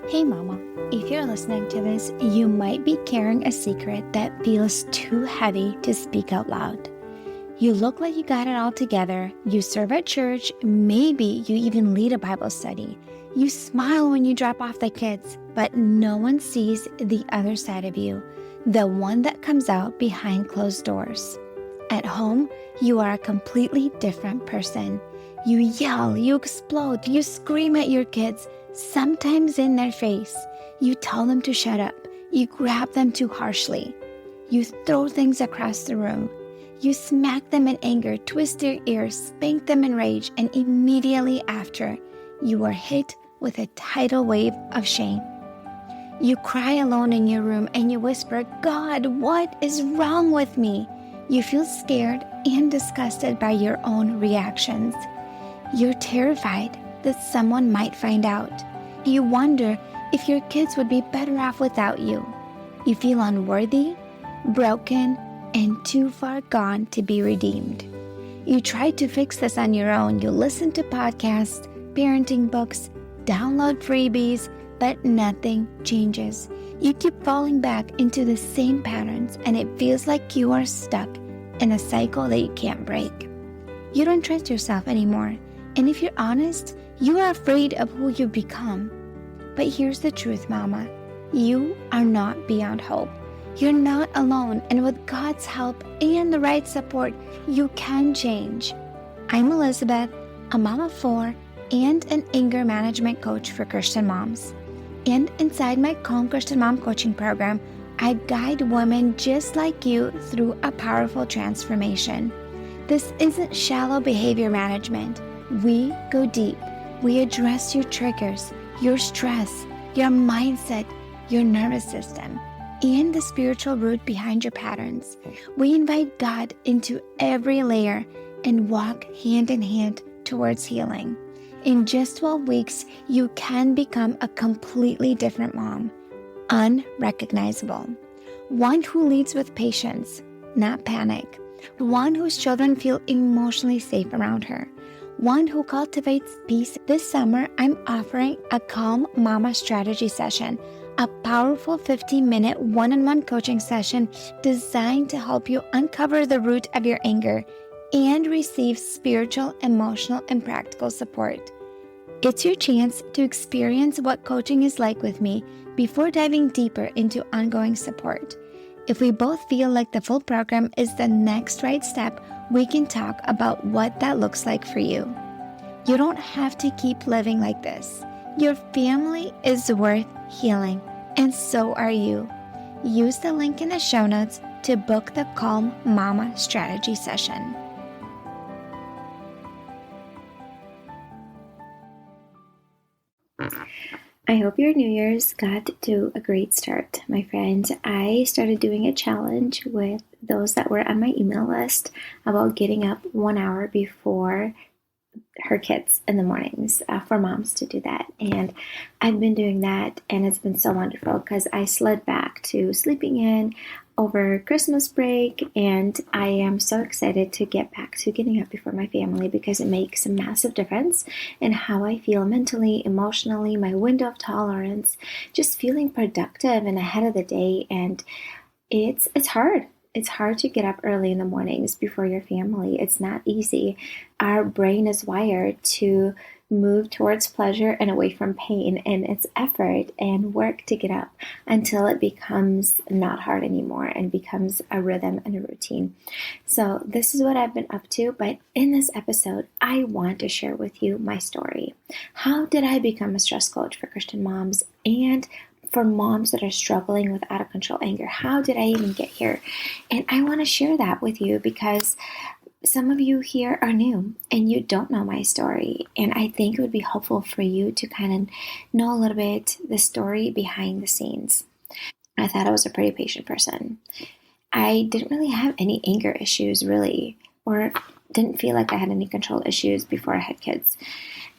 Hey mama, if you're listening to this, you might be carrying a secret that feels too heavy to speak out loud. You look like you got it all together, you serve at church, maybe you even lead a Bible study. You smile when you drop off the kids, but no one sees the other side of you, the one that comes out behind closed doors. At home, you are a completely different person. You yell, you explode, you scream at your kids, sometimes in their face. You tell them to shut up. You grab them too harshly. You throw things across the room. You smack them in anger, twist their ears, spank them in rage, and immediately after, you are hit with a tidal wave of shame. You cry alone in your room and you whisper, "God, what is wrong with me?" You feel scared and disgusted by your own reactions. You're terrified that someone might find out. You wonder if your kids would be better off without you. You feel unworthy, broken, and too far gone to be redeemed. You try to fix this on your own. You listen to podcasts, parenting books, download freebies, but nothing changes. You keep falling back into the same patterns, and it feels like you are stuck in a cycle that you can't break. You don't trust yourself anymore, and if you're honest, you are afraid of who you've become. But here's the truth, Mama. You are not beyond hope. You're not alone, and with God's help and the right support, you can change. I'm Elizabeth, a mom of 4 and an anger management coach for Christian moms. And inside my Calm Christian Mom coaching program, I guide women just like you through a powerful transformation. This isn't shallow behavior management. We go deep. We address your triggers, your stress, your mindset, your nervous system, and the spiritual root behind your patterns. We invite God into every layer and walk hand in hand towards healing. In just 12 weeks, you can become a completely different mom, unrecognizable. One who leads with patience, not panic. One whose children feel emotionally safe around her. One who cultivates peace. This summer, I'm offering a Calm Mama strategy session, a powerful 15-minute one-on-one coaching session designed to help you uncover the root of your anger and receive spiritual, emotional, and practical support. It's your chance to experience what coaching is like with me before diving deeper into ongoing support. If we both feel like the full program is the next right step, we can talk about what that looks like for you. You don't have to keep living like this. Your family is worth healing, and so are you. Use the link in the show notes to book the Calm Mama strategy session. I hope your New Year's got to a great start, my friends. I started doing a challenge with those that were on my email list about getting up 1 hour before her kids in the mornings, for moms to do that. And I've been doing that, and it's been so wonderful because I slid back to sleeping in over Christmas break, and I am so excited to get back to getting up before my family because it makes a massive difference in how I feel mentally, emotionally, my window of tolerance, just feeling productive and ahead of the day. And it's hard. It's hard to get up early in the mornings before your family. It's not easy. Our brain is wired to move towards pleasure and away from pain, and it's effort and work to get up until it becomes not hard anymore and becomes a rhythm and a routine. So this is what I've been up to, but in this episode, I want to share with you my story. How did I become a stress coach for Christian moms and for moms that are struggling with out of control anger? How did I even get here? And I want to share that with you because some of you here are new and you don't know my story. And I think it would be helpful for you to kind of know a little bit the story behind the scenes. I thought I was a pretty patient person. I didn't really have any anger issues really, or didn't feel like I had any control issues before I had kids.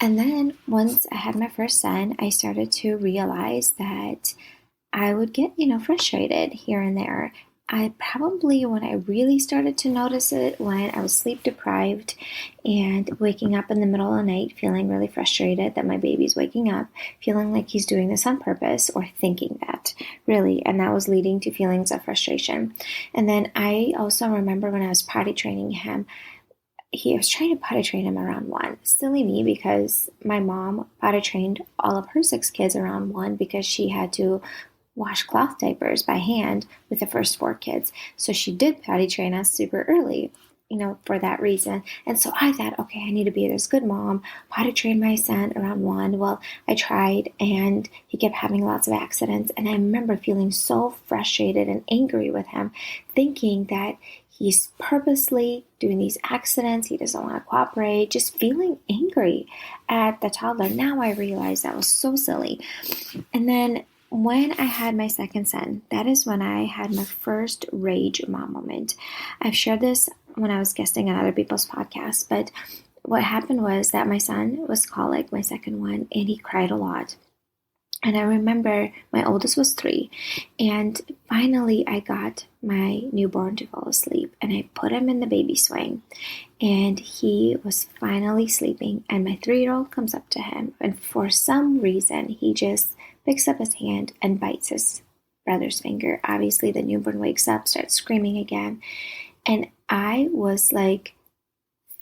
And then once I had my first son, I started to realize that I would get, frustrated here and there. when I really started to notice it, when I was sleep deprived and waking up in the middle of the night, feeling really frustrated that my baby's waking up, feeling like he's doing this on purpose, or thinking that, really. And that was leading to feelings of frustration. And then I also remember when I was potty training him, I was trying to potty train him around 1. Silly me, because my mom potty trained all of her 6 kids around 1 because she had to wash cloth diapers by hand with the first 4 kids. So she did potty train us super early, for that reason. And so I thought, okay, I need to be this good mom, potty train my son around 1. Well, I tried, and he kept having lots of accidents. And I remember feeling so frustrated and angry with him, thinking that he's purposely doing these accidents. He doesn't want to cooperate, just feeling angry at the toddler. Now I realize that was so silly. And then when I had my second son, that is when I had my first rage mom moment. I've shared this when I was guesting on other people's podcasts, but what happened was that my son was colic, my second one, and he cried a lot. And I remember my oldest was 3, and finally I got my newborn to fall asleep, and I put him in the baby swing, and he was finally sleeping, and my 3-year-old comes up to him, and for some reason he just picks up his hand and bites his brother's finger. Obviously the newborn wakes up, starts screaming again, and I was like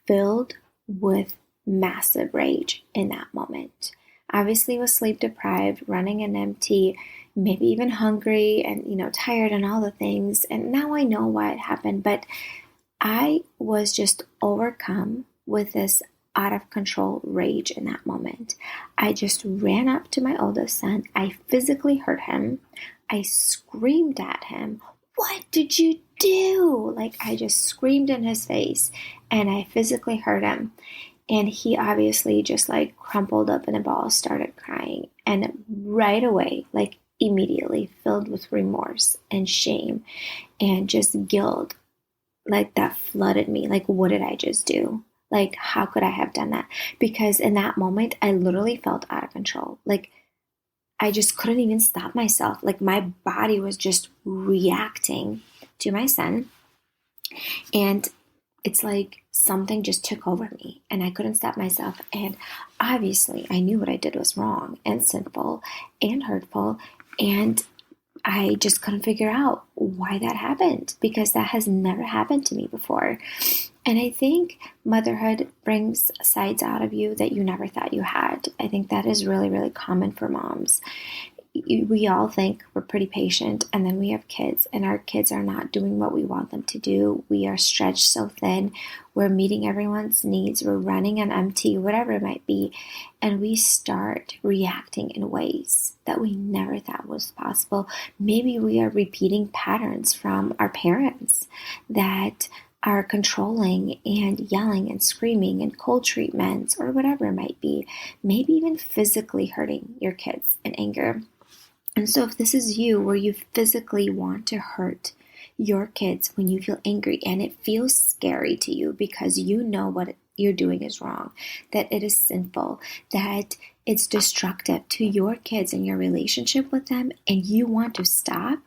filled with massive rage in that moment. Obviously was sleep deprived, running an empty, maybe even hungry and, tired and all the things. And now I know what happened, but I was just overcome with this out of control rage in that moment. I just ran up to my oldest son. I physically hurt him. I screamed at him, "What did you do?" Like, I just screamed in his face, and I physically hurt him. And he obviously just like crumpled up in a ball, started crying, and right away, like immediately, filled with remorse and shame and just guilt, like that flooded me. Like, what did I just do? Like, how could I have done that? Because in that moment, I literally felt out of control. Like, I just couldn't even stop myself. Like, my body was just reacting to my son. And it's like something just took over me, and I couldn't stop myself. And obviously I knew what I did was wrong and sinful and hurtful, and I just couldn't figure out why that happened, because that has never happened to me before. And I think motherhood brings sides out of you that you never thought you had. I think that is really, really common for moms. We all think we're pretty patient, and then we have kids, and our kids are not doing what we want them to do. We are stretched so thin. We're meeting everyone's needs. We're running on empty, whatever it might be. And we start reacting in ways that we never thought was possible. Maybe we are repeating patterns from our parents that are controlling and yelling and screaming and cold treatments or whatever it might be. Maybe even physically hurting your kids in anger. And so if this is you, where you physically want to hurt your kids when you feel angry, and it feels scary to you because you know what you're doing is wrong, that it is sinful, that it's destructive to your kids and your relationship with them, and you want to stop,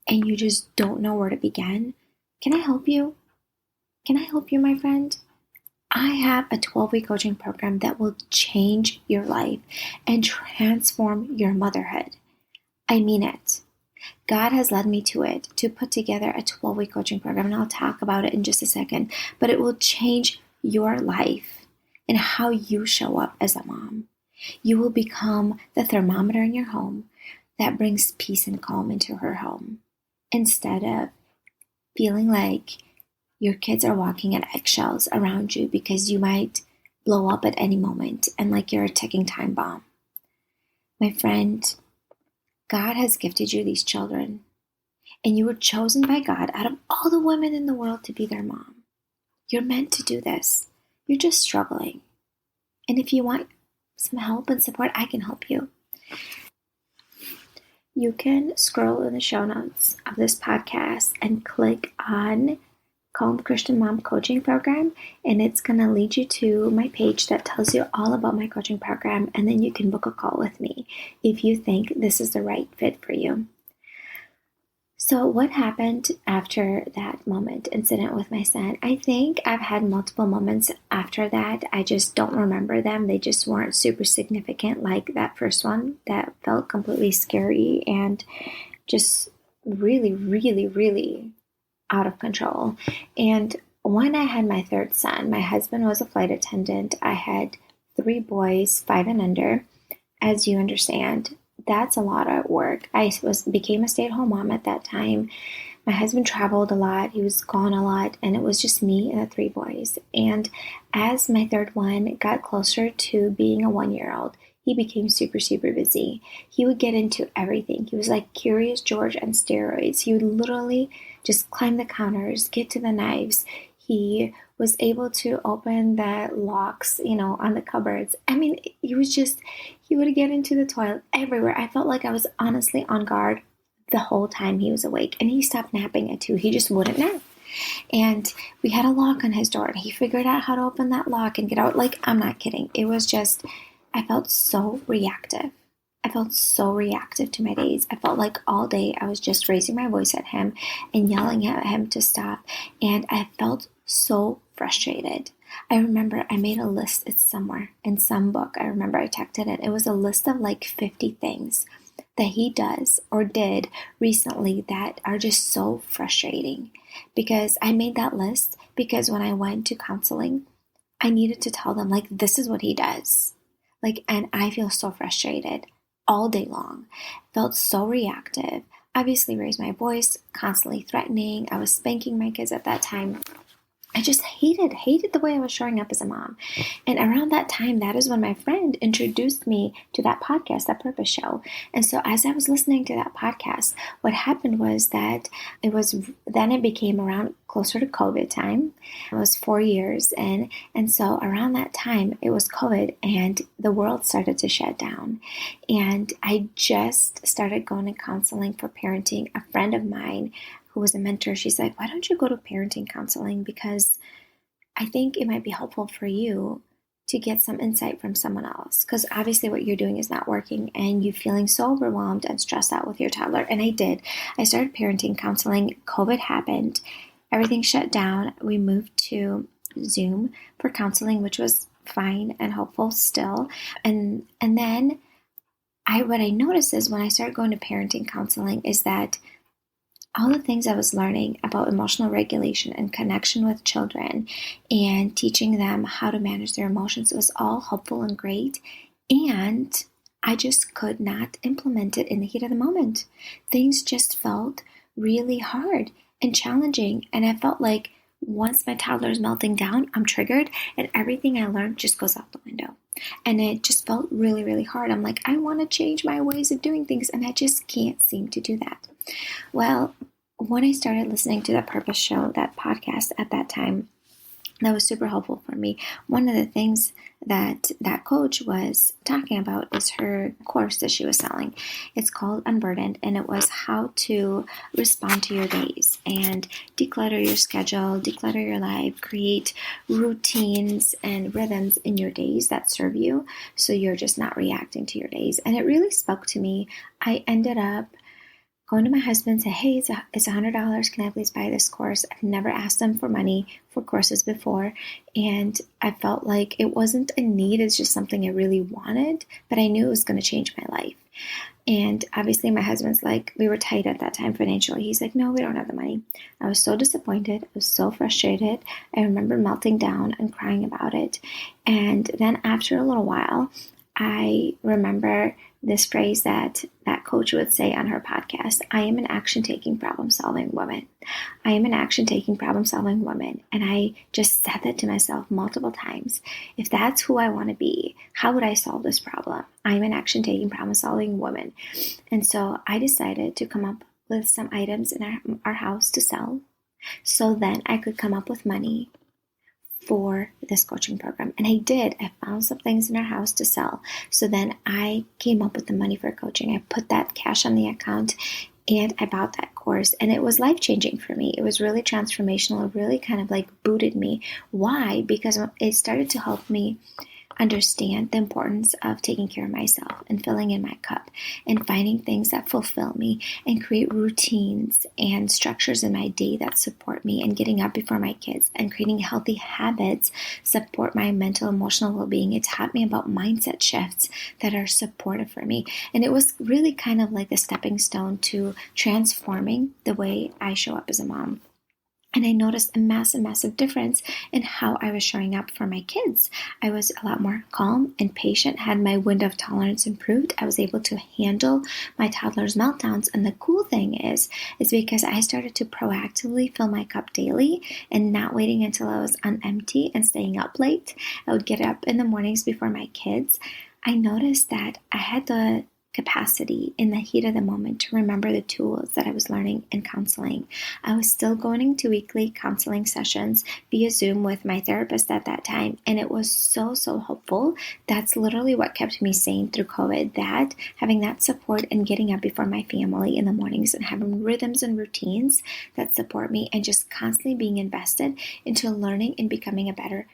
and you just don't know where to begin, can I help you? Can I help you, my friend? I have a 12-week coaching program that will change your life and transform your motherhood. I mean it. God has led me to it, to put together a 12-week coaching program, and I'll talk about it in just a second, but it will change your life and how you show up as a mom. You will become the thermometer in your home that brings peace and calm into her home, instead of feeling like your kids are walking on eggshells around you because you might blow up at any moment and like you're a ticking time bomb. My friend, God has gifted you these children, and you were chosen by God out of all the women in the world to be their mom. You're meant to do this. You're just struggling. And if you want some help and support, I can help you. You can scroll in the show notes of this podcast and click on Calm Christian Mom Coaching Program, and it's going to lead you to my page that tells you all about my coaching program, and then you can book a call with me if you think this is the right fit for you. So what happened after that incident with my son? I think I've had multiple moments after that. I just don't remember them. They just weren't super significant like that first one that felt completely scary and just really, really, really out of control. And when I had my third son, my husband was a flight attendant. I had 3 boys, 5 and under. As you understand, that's a lot of work. I became a stay-at-home mom at that time. My husband traveled a lot. He was gone a lot, and it was just me and the 3 boys. And as my third one got closer to being a 1-year-old, he became super, super busy. He would get into everything. He was like Curious George on steroids. He would literally just climb the counters, get to the knives. He was able to open the locks, on the cupboards. I mean, he would get into the toilet everywhere. I felt like I was honestly on guard the whole time he was awake. And he stopped napping at 2. He just wouldn't nap. And we had a lock on his door, and he figured out how to open that lock and get out. Like, I'm not kidding. It was just, I felt so reactive. I felt so reactive to my days. I felt like all day I was just raising my voice at him and yelling at him to stop. And I felt so frustrated. I remember I made a list. It's somewhere in some book. I remember I texted it. It was a list of like 50 things that he does or did recently that are just so frustrating. Because I made that list because when I went to counseling, I needed to tell them, like, this is what he does. Like, and I feel so frustrated all day long. Felt so reactive. Obviously raised my voice, constantly threatening. I was spanking my kids at that time. I just hated the way I was showing up as a mom. And around that time, that is when my friend introduced me to that podcast, that Purpose Show. And so as I was listening to that podcast, what happened was that it became around closer to COVID time. It was 4 years. And so around that time, it was COVID and the world started to shut down. And I just started going to counseling for parenting. A friend of mine who was a mentor, she's like, why don't you go to parenting counseling? Because I think it might be helpful for you to get some insight from someone else. Because obviously what you're doing is not working and you're feeling so overwhelmed and stressed out with your toddler. And I did. I started parenting counseling. COVID happened. Everything shut down. We moved to Zoom for counseling, which was fine and helpful still. And then what I noticed is when I started going to parenting counseling is that all the things I was learning about emotional regulation and connection with children and teaching them how to manage their emotions was all helpful and great. And I just could not implement it in the heat of the moment. Things just felt really hard and challenging. And I felt like once my toddler is melting down, I'm triggered and everything I learned just goes out the window. And it just felt really, really hard. I'm like, I want to change my ways of doing things, and I just can't seem to do that. Well, when I started listening to that Purpose Show, that podcast at that time, that was super helpful for me. One of the things that coach was talking about is her course that she was selling. It's called Unburdened, and it was how to respond to your days and declutter your schedule, declutter your life, create routines and rhythms in your days that serve you so you're just not reacting to your days. And it really spoke to me. I ended up going to my husband and say, hey, it's $100. Can I please buy this course? I've never asked him for money for courses before. And I felt like it wasn't a need. It's just something I really wanted, but I knew it was going to change my life. And obviously my husband's like, we were tight at that time financially. He's like, no, we don't have the money. I was so disappointed. I was so frustrated. I remember melting down and crying about it. And then after a little while, I remember this phrase that coach would say on her podcast: I am an action-taking, problem-solving woman. I am an action-taking, problem-solving woman. And I just said that to myself multiple times. If that's who I want to be, how would I solve this problem? I'm an action-taking, problem-solving woman. And so I decided to come up with some items in our house to sell, so then I could come up with money for this coaching program. And I did. I found some things in our house to sell. So then I came up with the money for coaching. I put that cash on the account and I bought that course. And it was life-changing for me. It was really transformational. It really kind of like booted me. Why? Because it started to help me understand the importance of taking care of myself and filling in my cup and finding things that fulfill me and create routines and structures in my day that support me, and getting up before my kids and creating healthy habits support my mental, emotional well-being. It taught me about mindset shifts that are supportive for me. And it was really kind of like the stepping stone to transforming the way I show up as a mom. And I noticed a massive difference in how I was showing up for my kids. I was a lot more calm and patient, had my window of tolerance improved. I was able to handle my toddler's meltdowns. And the cool thing is because I started to proactively fill my cup daily and not waiting until I was on empty and staying up late. I would get up in the mornings before my kids. I noticed that I had the capacity in the heat of the moment to remember the tools that I was learning in counseling. I was still going to weekly counseling sessions via Zoom with my therapist at that time, and it was so helpful. That's literally what kept me sane through COVID, that having that support and getting up before my family in the mornings and having rhythms and routines that support me, and just constantly being invested into learning and becoming a better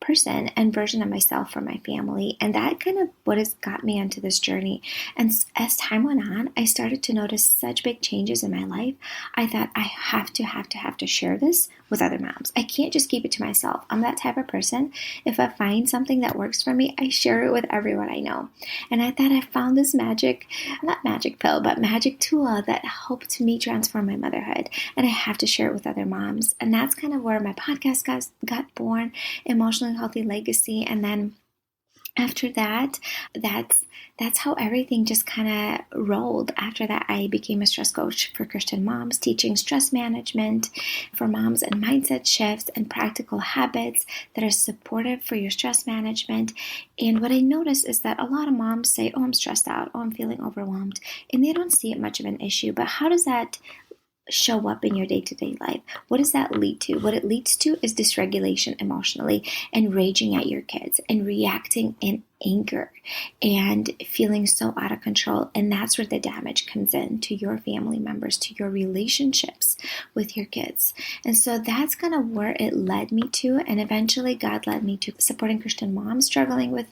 person and version of myself for my family. And that kind of what has got me onto this journey. And as time went on, I started to notice such big changes in my life. I thought I have to share this with other moms. I can't just keep it to myself. I'm that type of person. If I find something that works for me, I share it with everyone I know. And I thought I found this magic tool that helped me transform my motherhood. And I have to share it with other moms. And that's kind of where my podcast got born, Emotionally Healthy Legacy. And then after that, that's how everything just kind of rolled. After that, I became a stress coach for Christian moms, teaching stress management for moms and mindset shifts and practical habits that are supportive for your stress management. And what I noticed is that a lot of moms say, oh, I'm stressed out, oh, I'm feeling overwhelmed, and they don't see it much of an issue. But how does that show up in your day-to-day life? What does that lead to? What it leads to is dysregulation emotionally, and raging at your kids and reacting in anger and feeling so out of control. And that's where the damage comes in to your family members, to your relationships with your kids. And so that's kind of where it led me to. And eventually God led me to supporting Christian moms struggling with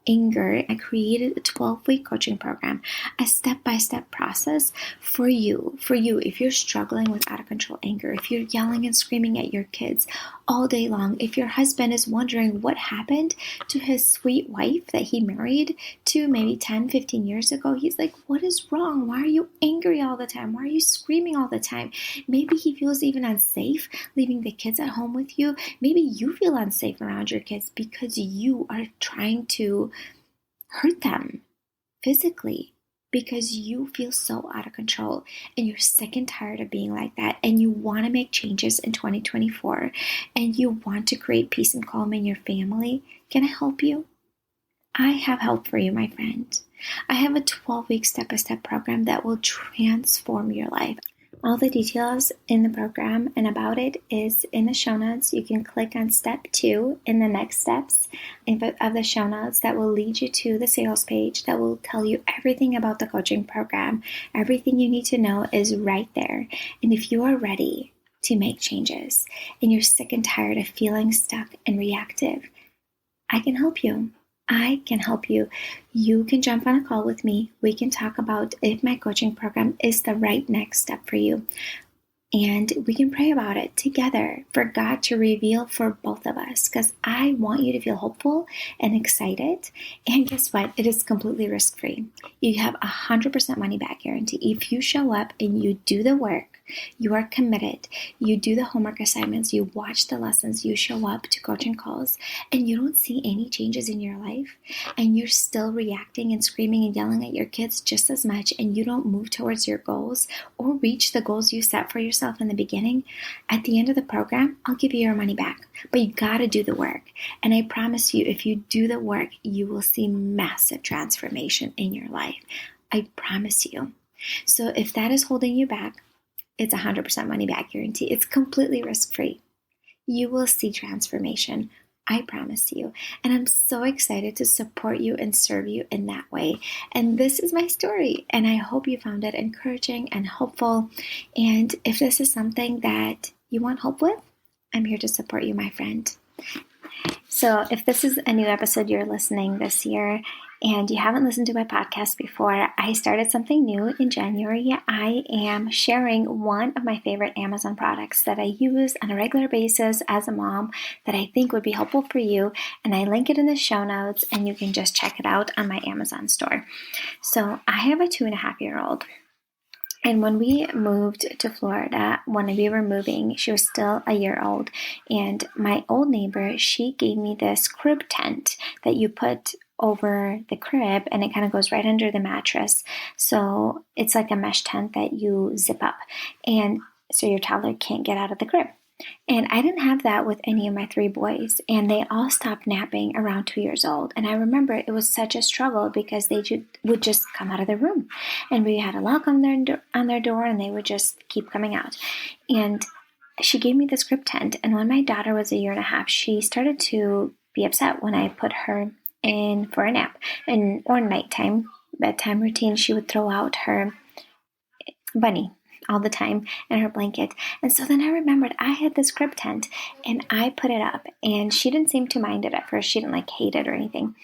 anger. I created a 12-week coaching program, a step-by-step process for you. If you're struggling with out of control anger, if you're yelling and screaming at your kids all day long, if your husband is wondering what happened to his sweet wife that he married to maybe 10, 15 years ago, he's like, what is wrong? Why are you angry all the time? Why are you screaming all the time? Maybe he feels even unsafe leaving the kids at home with you. Maybe you feel unsafe around your kids because you are trying to hurt them physically, because you feel so out of control and you're sick and tired of being like that, and you want to make changes in 2024, and you want to create peace and calm in your family. Can I help you? I have help for you, my friend. I have a 12-week step-by-step program that will transform your life. All the details in the program and about it is in the show notes. You can click on step 2 in the next steps of the show notes that will lead you to the sales page that will tell you everything about the coaching program. Everything you need to know is right there. And if you are ready to make changes and you're sick and tired of feeling stuck and reactive, I can help you. I can help you. You can jump on a call with me. We can talk about if my coaching program is the right next step for you. And we can pray about it together for God to reveal for both of us, because I want you to feel hopeful and excited. And guess what? It is completely risk-free. You have 100% money back guarantee. If you show up and you do the work, you are committed, you do the homework assignments, you watch the lessons, you show up to coaching calls, and you don't see any changes in your life, and you're still reacting and screaming and yelling at your kids just as much, and you don't move towards your goals or reach the goals you set for yourself in the beginning, at the end of the program, I'll give you your money back. But you got to do the work. And I promise you, if you do the work, you will see massive transformation in your life. I promise you. So if that is holding you back, it's 100% money back guarantee. It's completely risk-free. You will see transformation. I promise you. And I'm so excited to support you and serve you in that way. And this is my story. And I hope you found it encouraging and helpful. And if this is something that you want help with, I'm here to support you, my friend. So if this is a new episode you're listening this year and you haven't listened to my podcast before, I started something new in January. I am sharing one of my favorite Amazon products that I use on a regular basis as a mom that I think would be helpful for you. And I link it in the show notes and you can just check it out on my Amazon store. So I have a 2.5-year-old. And when we moved to Florida, when we were moving, she was still a year old. And my old neighbor, she gave me this crib tent that you put over the crib and it kind of goes right under the mattress. So it's like a mesh tent that you zip up. And so your toddler can't get out of the crib. And I didn't have that with any of my 3 boys, and they all stopped napping around 2 years old. And I remember it was such a struggle because they would just come out of their room, and we had a lock on their door, and they would just keep coming out. And she gave me this crib tent, and when my daughter was 1.5 years, she started to be upset when I put her in for a nap or nighttime bedtime routine. She would throw out her bunny all the time and her blanket. And so then I remembered I had this crib tent and I put it up, and she didn't seem to mind it at first. She didn't hate it or anything.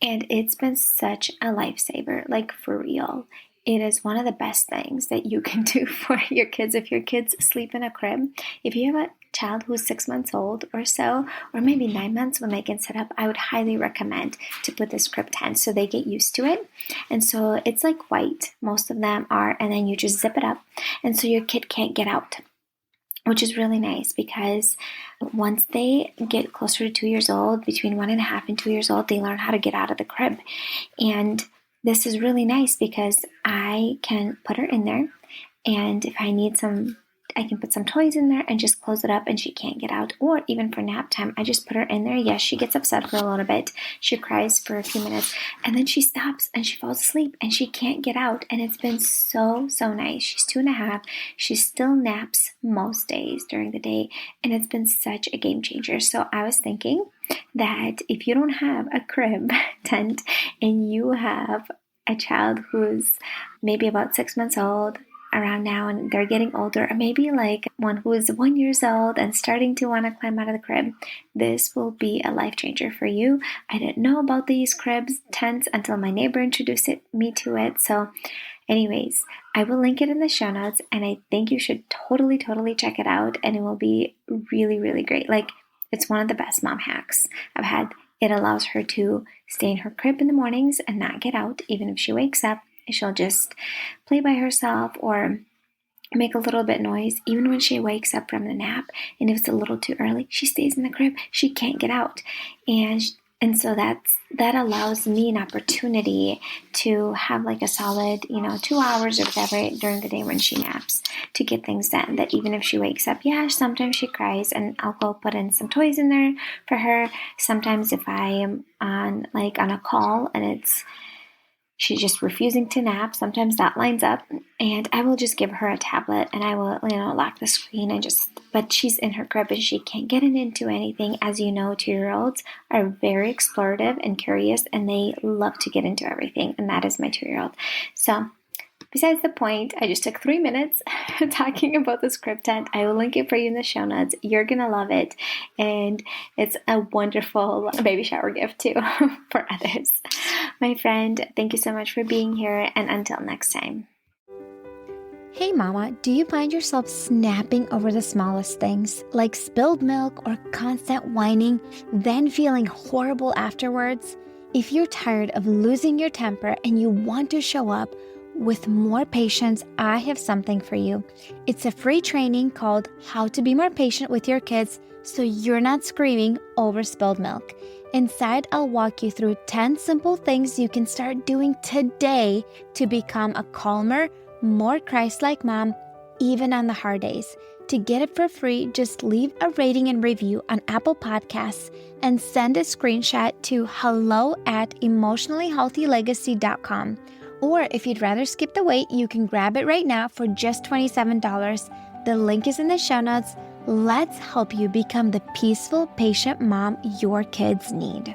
And it's been such a lifesaver, for real. It is one of the best things that you can do for your kids. If your kids sleep in a crib, if you have a child who's 6 months old or so, or maybe 9 months when they can sit up, I would highly recommend to put this crib tent so they get used to it. And so it's white, most of them are, and then you just zip it up. And so your kid can't get out, which is really nice because once they get closer to 2 years old, between 1.5 and 2 years old, they learn how to get out of the crib. And this is really nice because I can put her in there, and if I need I can put some toys in there and just close it up and she can't get out. Or even for nap time, I just put her in there. Yes, she gets upset for a little bit. She cries for a few minutes and then she stops and she falls asleep and she can't get out. And it's been so, so nice. She's 2.5. She still naps most days during the day, and it's been such a game changer. So I was thinking that if you don't have a crib tent and you have a child who's maybe about 6 months old around now and they're getting older, or maybe one who is 1 year old and starting to want to climb out of the crib, this will be a life changer for you. I didn't know about these cribs tents until my neighbor introduced me to it. So anyways, I will link it in the show notes, and I think you should totally check it out, and it will be really, really great. It's one of the best mom hacks I've had. It allows her to stay in her crib in the mornings and not get out. Even if she wakes up, she'll just play by herself or make a little bit noise. Even when she wakes up from the nap, and if it's a little too early, she stays in the crib. She can't get out. And so that allows me an opportunity to have a solid, 2 hours or whatever during the day when she naps to get things done. That even if she wakes up, sometimes she cries and I'll go put in some toys in there for her. Sometimes if I am on a call and she's just refusing to nap, sometimes that lines up, and I will just give her a tablet and I will, lock the screen but she's in her crib and she can't get into anything. As you know, 2-year-olds are very explorative and curious, and they love to get into everything, and that is my 2-year-old. So besides the point, I just took 3 minutes talking about this crib tent. I will link it for you in the show notes. You're going to love it. And it's a wonderful baby shower gift too for others. My friend, thank you so much for being here. And until next time. Hey mama, do you find yourself snapping over the smallest things, like spilled milk or constant whining, then feeling horrible afterwards? If you're tired of losing your temper and you want to show up with more patience, I have something for you. It's a free training called How to Be More Patient with Your Kids so you're not screaming over spilled milk. Inside, I'll walk you through 10 simple things you can start doing today to become a calmer, more Christ-like mom, even on the hard days. To get it for free, just leave a rating and review on Apple Podcasts and send a screenshot to hello@emotionallyhealthylegacy.com. Or if you'd rather skip the wait, you can grab it right now for just $27. The link is in the show notes. Let's help you become the peaceful, patient mom your kids need.